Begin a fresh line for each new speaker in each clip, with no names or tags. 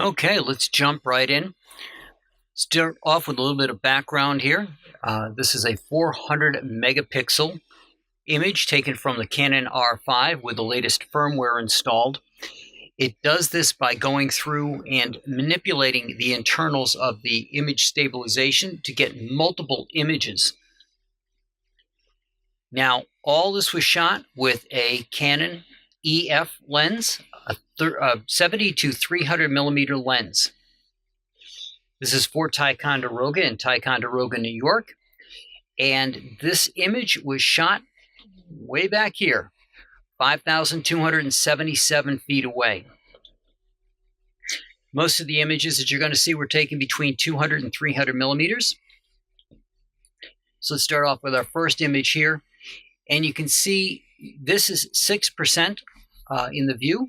Okay, let's jump right in. Start off with a little bit of background here. This is a 400 megapixel image taken from the Canon R5 with the latest firmware installed. It does this by going through and manipulating the internals of the image stabilization to get multiple images. Now, all this was shot with a Canon EF lens, a 70 to 300 millimeter lens. This is for Ticonderoga in Ticonderoga, New York. And this image was shot way back here, 5,277 feet away. Most of the images that you're going to see were taken between 200 and 300 millimeters. So let's start off with our first image here. And you can see this is 6% in the view.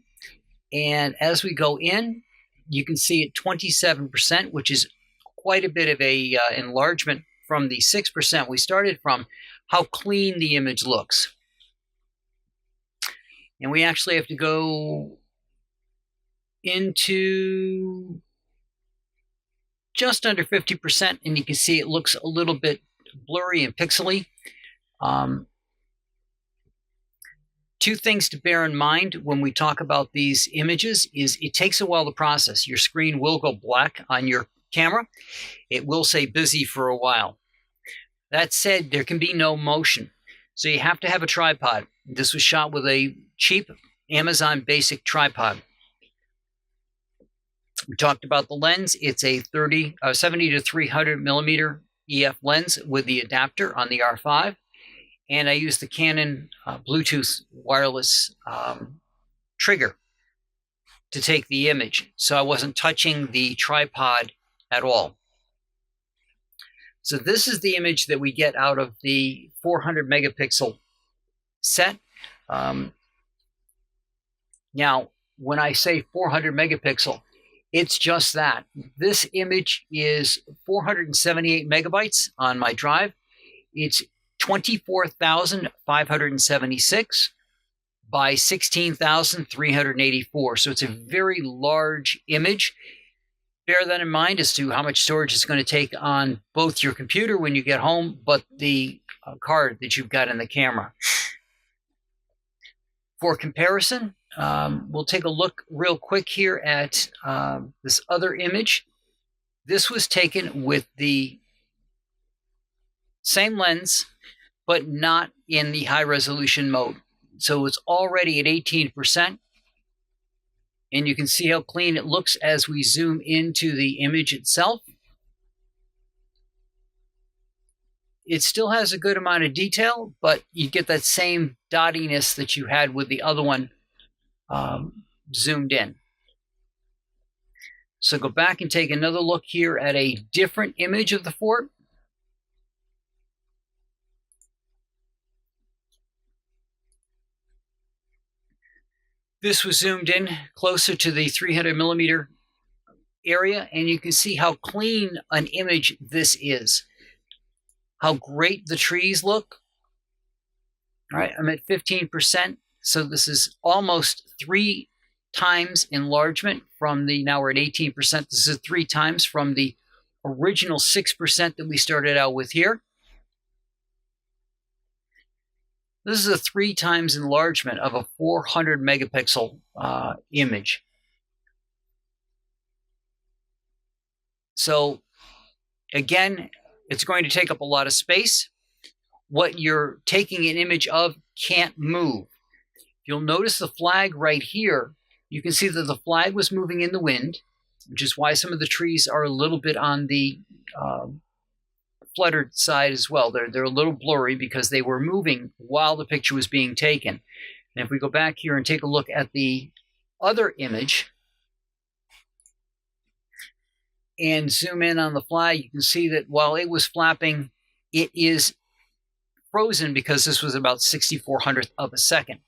And as we go in, you can see it 27%, which is quite a bit of a enlargement from the 6% we started from, how clean the image looks. And we actually have to go into just under 50%, and you can see it looks a little bit blurry and pixely. Two things to bear in mind when we talk about these images is it takes a while to process. Your screen will go black on your camera. It will say busy for a while. That said, there can be no motion. So you have to have a tripod. This was shot with a cheap Amazon basic tripod. We talked about the lens. It's a 70 to 300 millimeter EF lens with the adapter on the R5. And I used the Canon Bluetooth wireless trigger to take the image. So I wasn't touching the tripod at all. So this is the image that we get out of the 400 megapixel set. Now, when I say 400 megapixel, it's just that. This image is 478 megabytes on my drive. It's 24,576 by 16,384. So it's a very large image. Bear that in mind as to how much storage it's going to take on both your computer when you get home, but the card that you've got in the camera. For comparison, we'll take a look real quick here at this other image. This was taken with the same lens, but not in the high resolution mode. So it's already at 18%. And you can see how clean it looks as we zoom into the image itself. It still has a good amount of detail, but you get that same dottiness that you had with the other one zoomed in. So go back and take another look here at a different image of the fort. This was zoomed in closer to the 300 millimeter area, and you can see how clean an image this is. How great the trees look. All right, I'm at 15%, so this is almost 3 times enlargement from the, now we're at 18%. This is 3 times from the original 6% that we started out with here. This is a 3 times enlargement of a 400 megapixel image. So again, it's going to take up a lot of space. What you're taking an image of can't move. You'll notice the flag right here. You can see that the flag was moving in the wind, which is why some of the trees are a little bit on the fluttered side as well. They're a little blurry because they were moving while the picture was being taken. And if we go back here and take a look at the other image and zoom in on the flag, you can see that while it was flapping, it is frozen because this was about 6400th of a second.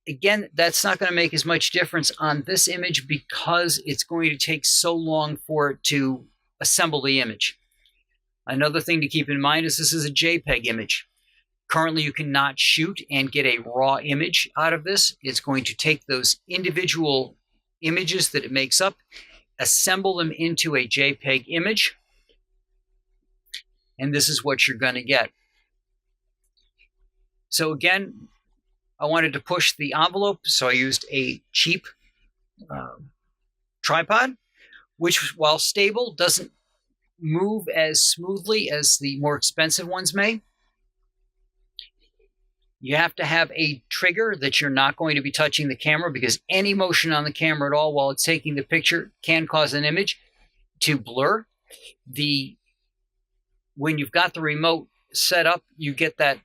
Again, that's not going to make as much difference on this image because it's going to take so long for it to assemble the image. Another thing to keep in mind is this is a JPEG image. Currently, you cannot shoot and get a raw image out of this. It's going to take those individual images that it makes up assemble them into a JPEG image, and this is what you're going to get. So again, I wanted to push the envelope, so I used a cheap tripod, which, while stable, doesn't move as smoothly as the more expensive ones may. You have to have a trigger that you're not going to be touching the camera, because any motion on the camera at all while it's taking the picture can cause an image to blur. When you've got the remote set up, you get that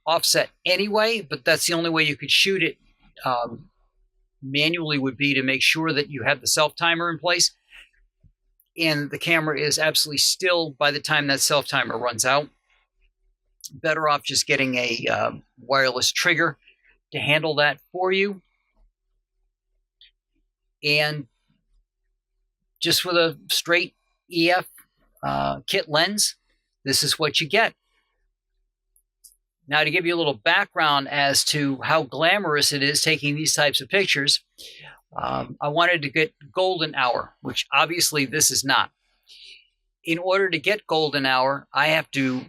offset anyway, but that's the only way you could shoot it manually, would be to make sure that you have the self-timer in place and the camera is absolutely still by the time that self-timer runs out. Better off just getting a wireless trigger to handle that for you. And just with a straight EF kit lens, this is what you get. Now, to give you a little background as to how glamorous it is taking these types of pictures, I wanted to get golden hour, which obviously this is not. In order to get golden hour, I had to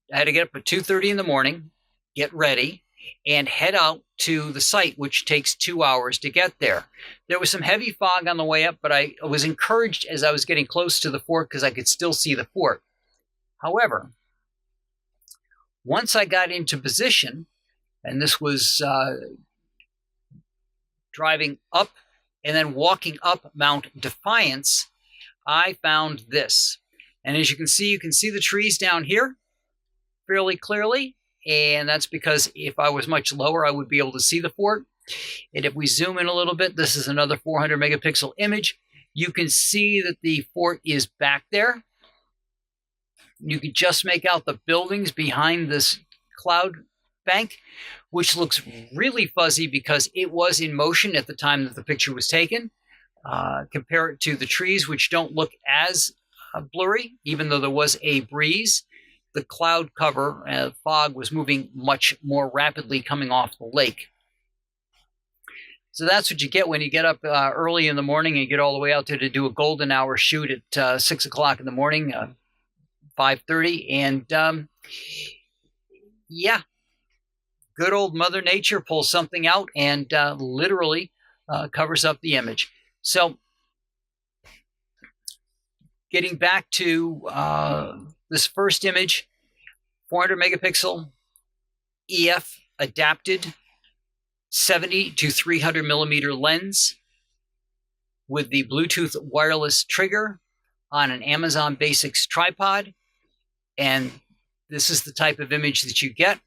get up at 2:30 in the morning, get ready, and head out to the site, which takes 2 hours to get there. There was some heavy fog on the way up, but I was encouraged as I was getting close to the fort because I could still see the fort. However, once I got into position, and this was driving up and then walking up Mount Defiance, I found this. And as you can see the trees down here fairly clearly. And that's because if I was much lower, I would be able to see the fort. And if we zoom in a little bit, this is another 400 megapixel image. You can see that the fort is back there. You can just make out the buildings behind this cloud bank, which looks really fuzzy because it was in motion at the time that the picture was taken. Compare it to the trees, which don't look as blurry, even though there was a breeze. The cloud cover, fog, was moving much more rapidly coming off the lake. So that's what you get when you get up early in the morning and get all the way out there to do a golden hour shoot at 6 o'clock in the morning, 5:30. And yeah, good old Mother Nature pulls something out and literally covers up the image. So getting back to this first image, 400 megapixel EF adapted 70 to 300 millimeter lens with the Bluetooth wireless trigger on an Amazon Basics tripod. And this is the type of image that you get.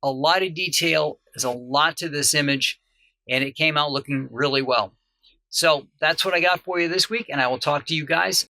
A lot of detail. There's a lot to this image, and it came out looking really well. So that's what I got for you this week, and I will talk to you guys